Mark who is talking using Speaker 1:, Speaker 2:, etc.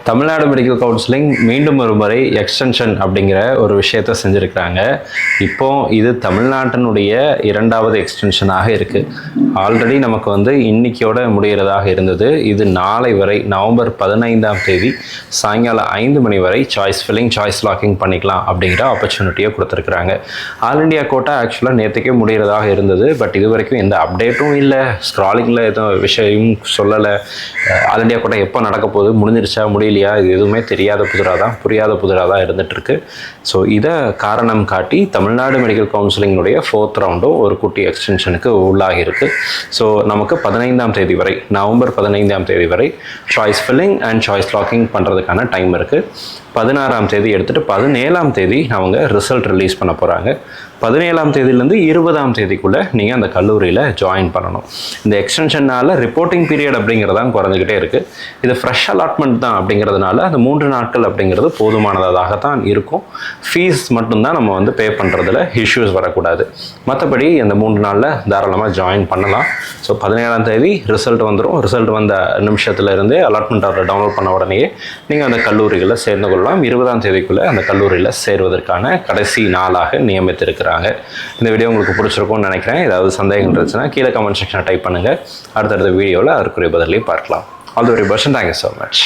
Speaker 1: Tamil Nadu medical counselling மீண்டும் ஒரு முறை எக்ஸ்டென்ஷன் அப்படிங்கிற ஒரு விஷயத்தை செஞ்சுருக்கிறாங்க. இப்போ இது தமிழ்நாட்டினுடைய இரண்டாவது எக்ஸ்டென்ஷனாக இருக்குது. ஆல்ரெடி நமக்கு இன்னைக்கியோட முடிகிறதாக இருந்தது. இது நாளை வரை நவம்பர் 15ஆம் தேதி சாயங்காலம் 5 மணி வரை சாய்ஸ் ஃபில்லிங் சாய்ஸ் லாக்கிங் பண்ணிக்கலாம் அப்படிங்கிற ஆப்பர்ச்சுனிட்டியை கொடுத்துருக்குறாங்க. ஆல் இண்டியா கோட்டா ஆக்சுவலாக நேற்றுக்கே முடிகிறதாக இருந்தது. பட் இது வரைக்கும் எந்த அப்டேட்டும் இல்லை, ஸ்க்ராலிங்கில் எதுவும் விஷயம் சொல்லலை. ஆல் இண்டியா கோட்டா எப்போ நடக்க போகுது, முடிஞ்சிருச்சா முடியலையா, இது எதுவுமே தெரியாத புரியாத புதிராக தான் இருந்துகிட்ருக்கு. ஸோ இதை காரணம் காட்டி தமிழ்நாடு மெடிக்கல் கவுன்சிலிங்கினுடைய 4th ரவுண்டும் ஒரு குட்டி எக்ஸ்டென்ஷனுக்கு உள்ளாகி இருக்குது. ஸோ நமக்கு 15ஆம் தேதி வரை, நவம்பர் 15ஆம் தேதி வரை choice filling and choice locking பண்ணுறதுக்கான டைம் இருக்குது. 16ஆம் தேதி எடுத்துகிட்டு 17ஆம் தேதி அவங்க ரிசல்ட் ரிலீஸ் பண்ண போகிறாங்க. 17ஆம் தேதியிலேருந்து 20ஆம் தேதிக்குள்ளே நீங்கள் அந்த கல்லூரியில் ஜாயின் பண்ணணும். இந்த எக்ஸ்டென்ஷனால் ரிப்போர்ட்டிங் பீரியட் அப்படிங்கிறதான் குறைஞ்சிக்கிட்டே இருக்குது. இது ஃப்ரெஷ் அலாட்மெண்ட் தான் அப்படிங்கிறதுனால அந்த 3 நாட்கள் அப்படிங்கிறது போதுமானதாக தான் இருக்கும். ஃபீஸ் மட்டும்தான் நம்ம பே பண்ணுறதுல இஷ்யூஸ் வரக்கூடாது. மற்றபடி அந்த 3 நாளில் தாராளமாக ஜாயின் பண்ணலாம். ஸோ 17ஆம் தேதி ரிசல்ட் வந்துடும். ரிசல்ட் வந்த நிமிஷத்துலேருந்தே அலாட்மெண்ட் ஆர்டர் டவுன்லோட் பண்ண உடனேயே நீங்கள் அந்த கல்லூரிகளில் சேர்ந்து கொள்ளலாம். 20ஆம் தேதிக்குள்ளே அந்த கல்லூரியில் சேருவதற்கான கடைசி நாளாக நியமித்திருக்கிறாங்க. இந்த வீடியோ உங்களுக்கு பிடிச்சிருக்கும்னு நினைக்கிறேன். ஏதாவது சந்தேகங்கள் இருந்துச்சுன்னா கீழே கமெண்ட் செக்ஷனை டைப் பண்ணுங்கள். அடுத்தடுத்த வீடியோவில் அதற்குரிய பதிலையும் பார்க்கலாம். All the very best. Thank you so much.